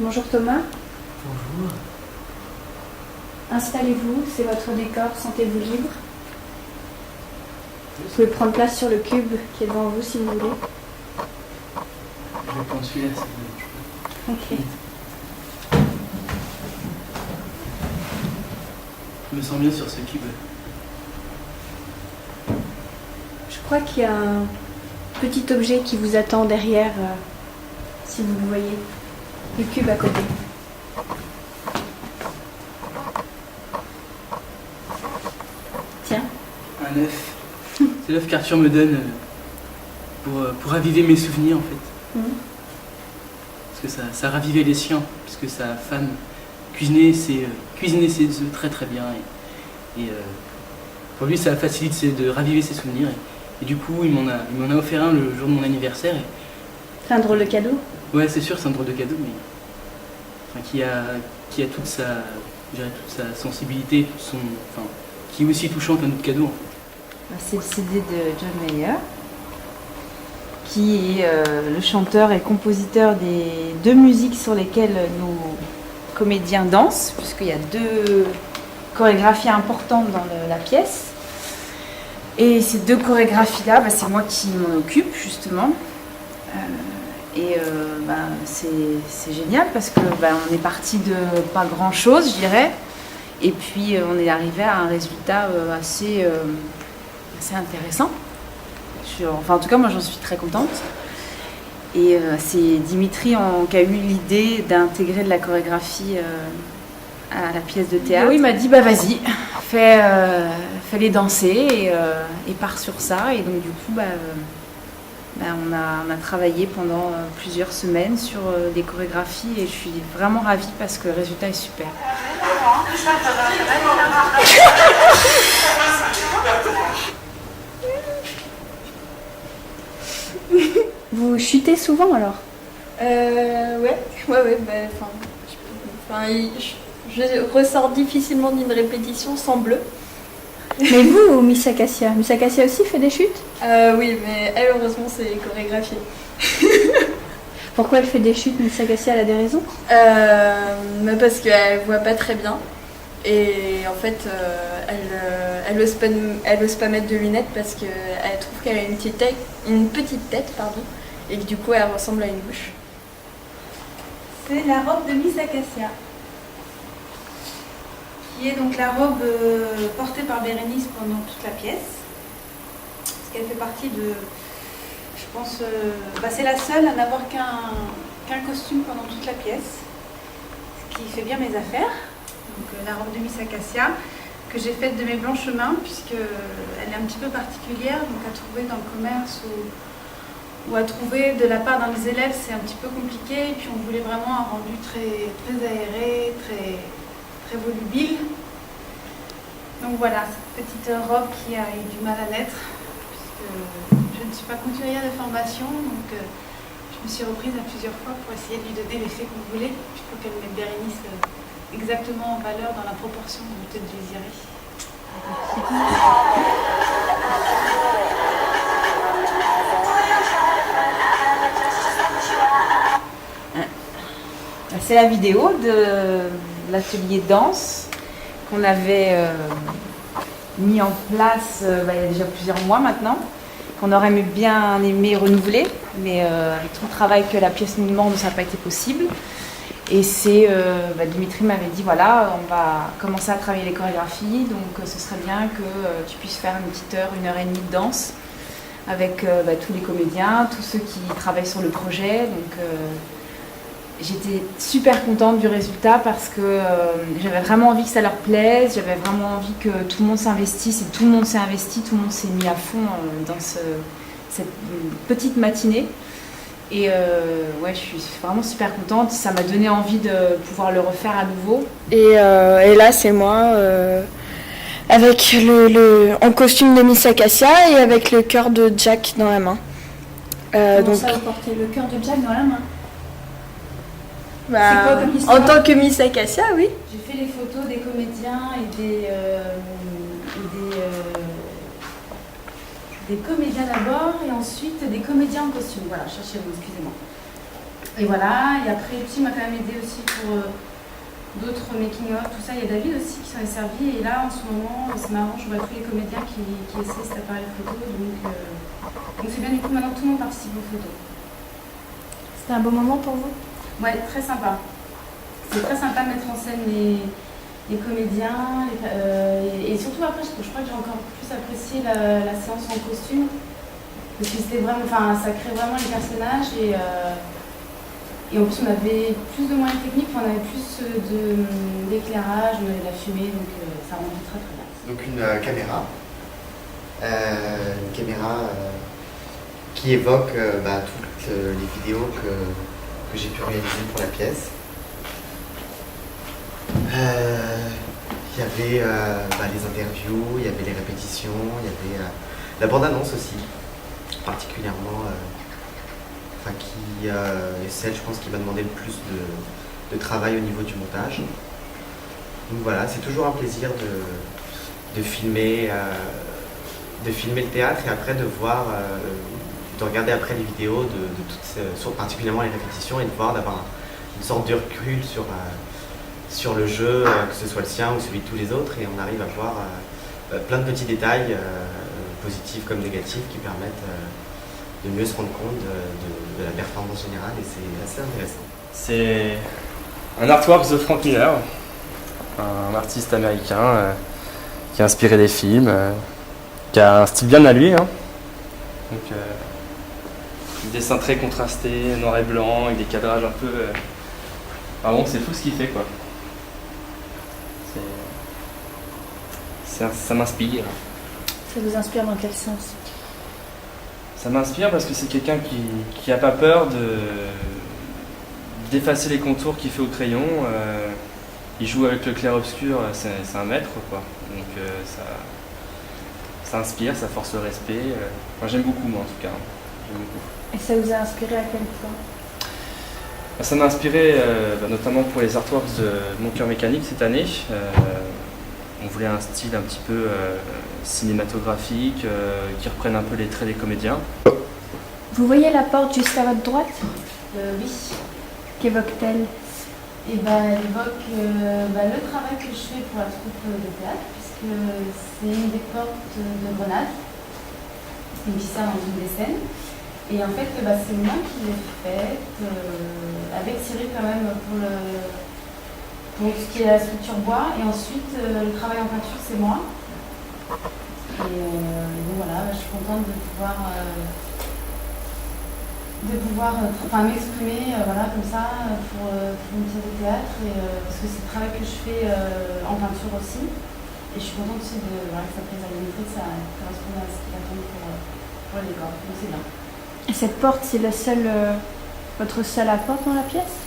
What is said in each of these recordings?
Bonjour Thomas. Bonjour. Installez-vous, c'est votre décor, sentez-vous libre. Vous pouvez prendre place sur le cube qui est devant vous si vous voulez. Je vais prendre celui-là, c'est bon. Ok. Je me sens bien sur ce cube. Je crois qu'il y a un petit objet qui vous attend derrière, si vous le voyez. Le cube à côté. Tiens. Un œuf. C'est l'œuf qu'Arthur me donne pour raviver mes souvenirs en fait. Parce que ça ravivait les siens, puisque sa femme cuisinait ses œufs très très bien. Et pour lui, ça facilite de raviver ses souvenirs. Et du coup, il m'en a offert un le jour de mon anniversaire. C'est un drôle de cadeau. Ouais, c'est sûr, c'est un drôle de cadeau, mais enfin, qui a toute sa sensibilité, qui est aussi touchant qu'un autre cadeau. En fait. C'est le CD de John Mayer, qui est le chanteur et compositeur des deux musiques sur lesquelles nos comédiens dansent, puisqu'il y a deux chorégraphies importantes dans la pièce. Et ces deux chorégraphies-là, c'est moi qui m'en occupe justement. C'est génial parce que on est parti de pas grand chose, je dirais, et puis on est arrivé à un résultat assez intéressant. En tout cas, moi j'en suis très contente. Et c'est Dimitri qui a eu l'idée d'intégrer de la chorégraphie à la pièce de théâtre. Et oui, il m'a dit vas-y, fais-les danser et pars sur ça. Et donc du coup, on a travaillé pendant plusieurs semaines sur des chorégraphies et je suis vraiment ravie parce que le résultat est super. Vous chutez souvent alors? Je ressors difficilement d'une répétition sans bleu. Mais vous, Miss Acacia aussi fait des chutes? Oui, mais elle, heureusement, c'est chorégraphié. Pourquoi elle fait des chutes, Miss Acacia? Elle a des raisons? Parce qu'elle voit pas très bien. Et en fait, elle ose pas mettre de lunettes parce qu'elle trouve qu'elle a une petite tête, et que du coup, elle ressemble à une bouche. C'est la robe de Miss Acacia, qui est donc la robe portée par Bérénice pendant toute la pièce. Parce qu'elle fait partie de... Je pense... c'est la seule à n'avoir qu'un costume pendant toute la pièce. Ce qui fait bien mes affaires. Donc la robe de Miss Acacia, que j'ai faite de mes blancs chemins, puisqu'elle est un petit peu particulière. Donc à trouver dans le commerce ou à trouver de la part d'un des élèves, c'est un petit peu compliqué. Et puis on voulait vraiment un rendu très, très aéré, très volubile. Donc voilà, cette petite robe qui a eu du mal à naître, puisque je ne suis pas couturière de formation, donc je me suis reprise à plusieurs fois pour essayer de lui donner l'effet qu'on voulait. Il faut qu'elle mette Bérénice exactement en valeur dans la proportion que vous peut-être désirez. C'est la vidéo de l'atelier danse qu'on avait mis en place il y a déjà plusieurs mois maintenant, qu'on aurait bien aimé renouveler, mais avec tout le travail que la pièce nous demande, ça n'a pas été possible. Et Dimitri m'avait dit voilà, on va commencer à travailler les chorégraphies, donc ce serait bien que tu puisses faire une petite heure, 1h30 de danse avec tous les comédiens, tous ceux qui travaillent sur le projet. Donc j'étais super contente du résultat parce que j'avais vraiment envie que ça leur plaise, j'avais vraiment envie que tout le monde s'investisse, et tout le monde s'est investi, tout le monde s'est mis à fond dans cette petite matinée. Et je suis vraiment super contente, ça m'a donné envie de pouvoir le refaire à nouveau. Et là c'est moi avec en costume de Miss Acacia et avec le cœur de Jack dans la main. Comment ça, vous portez le cœur de Jack dans la main? Bah, C'est quoi comme histoire? en tant que Miss Acacia, oui. J'ai fait les photos des comédiens et des comédiens d'abord et ensuite des comédiens en costume. Voilà, cherchez le mot, excusez-moi. Et voilà, et après, Petit m'a quand même aidé aussi pour d'autres making-of, tout ça. Il y a David aussi qui s'en est servi. Et là, en ce moment, c'est marrant, je vois tous les comédiens qui essaient cet appareil photo. Donc c'est bien, du coup, maintenant tout le monde participe aux photos. C'était un beau moment pour vous? Ouais, très sympa. C'est très sympa de mettre en scène les comédiens. Et surtout après, je crois que j'ai encore plus apprécié la séance en costume. Parce que c'était vraiment, enfin, ça crée vraiment les personnages et en plus on avait plus de moyens techniques, on avait plus d'éclairage, on avait de la fumée, donc ça rendait très très bien. Donc une caméra qui évoque toutes les vidéos que j'ai pu réaliser pour la pièce. Il y avait les interviews, il y avait les répétitions, il y avait la bande-annonce aussi, particulièrement, qui est celle, je pense, qui m'a demandé le plus de travail au niveau du montage. Donc voilà, c'est toujours un plaisir de filmer le théâtre et après de voir, de regarder après les vidéos de toutes, particulièrement les répétitions, et de voir, d'avoir une sorte de recul sur le jeu, que ce soit le sien ou celui de tous les autres, et on arrive à voir plein de petits détails, positifs comme négatifs, qui permettent de mieux se rendre compte de la performance générale, et c'est assez intéressant. C'est un artwork de Frank Miller, un artiste américain qui a inspiré des films, qui a un style bien à lui. Donc, des dessins très contrastés, noir et blanc, avec des cadrages un peu... c'est fou ce qu'il fait, quoi. Ça m'inspire. Ça vous inspire dans quel sens? Ça m'inspire parce que c'est quelqu'un qui a pas peur d'effacer les contours qu'il fait au crayon. Il joue avec le clair-obscur, c'est un maître, quoi. Donc ça inspire, ça force le respect. Moi j'aime beaucoup, moi en tout cas. J'aime beaucoup. Et ça vous a inspiré à quel point? Ça m'a inspiré notamment pour les artworks de Mon cœur mécanique cette année. On voulait un style un petit peu cinématographique, qui reprenne un peu les traits des comédiens. Vous voyez la porte juste à votre droite? Oui. Qu'évoque-t-elle? Et elle évoque le travail que je fais pour la troupe de théâtre, puisque c'est une des portes de Grenade. C'est une ficelle dans une des scènes. Et en fait, c'est moi qui l'ai faite, avec Cyril quand même pour ce qui est la structure bois. Et ensuite, le travail en peinture, c'est moi. Et donc voilà, je suis contente de pouvoir m'exprimer comme ça pour une pièce de théâtre, parce que c'est le travail que je fais en peinture aussi. Et je suis contente aussi que ça plaise à l'unité, que ça corresponde à ce qu'il attend pour les décors. Donc c'est bien. Et cette porte, c'est votre seul apport dans la pièce?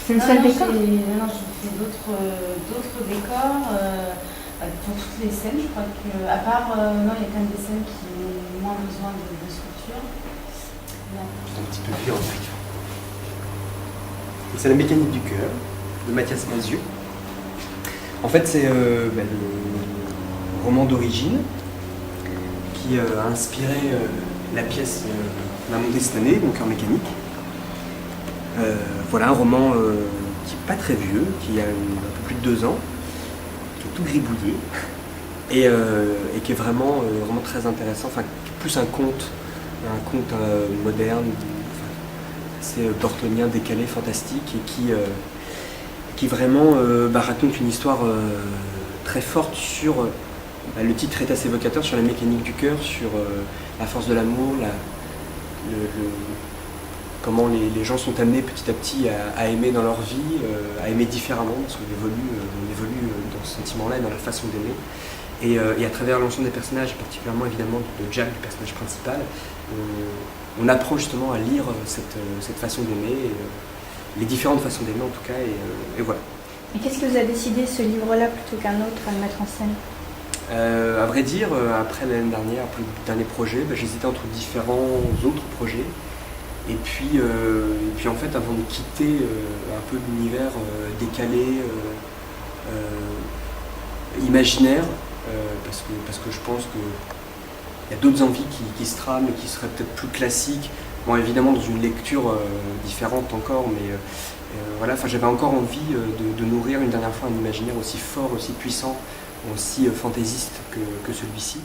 C'est le Non, seul non, décor? Non, je fais d'autres décors pour toutes les scènes. Je crois qu'à part, non, il y a quand même des scènes qui ont moins besoin de sculpture. C'est un petit peu plus en fait. C'est la mécanique du cœur de Mathias Malzieu. En fait, c'est le roman d'origine qui a inspiré la pièce d'un monté cette année, Mon cœur mécanique. Voilà un roman qui n'est pas très vieux, qui a un peu plus de 2 ans, qui est tout gribouillé et qui est vraiment très intéressant, qui est plus un conte moderne, assez bortonien, décalé, fantastique, et qui vraiment raconte une histoire très forte sur... le titre est assez évocateur, sur la mécanique du cœur, sur la force de l'amour, comment les gens sont amenés petit à petit à aimer dans leur vie, à aimer différemment, parce qu'on évolue dans ce sentiment-là et dans la façon d'aimer. Et à travers l'ensemble des personnages, particulièrement évidemment de Jack, le personnage principal, on apprend justement à lire cette façon d'aimer, les différentes façons d'aimer en tout cas, et voilà. Et qu'est-ce que vous a décidé ce livre-là plutôt qu'un autre à le mettre en scène? À vrai dire, après l'année dernière, après le dernier projet, j'hésitais entre différents autres projets. puis en fait, avant de quitter un peu l'univers décalé, imaginaire, parce que je pense qu'il y a d'autres envies qui se trament et qui seraient peut-être plus classiques. Bon, évidemment, dans une lecture différente encore, mais voilà, j'avais encore envie de nourrir une dernière fois un imaginaire aussi fort, aussi puissant, aussi fantaisiste que celui-ci.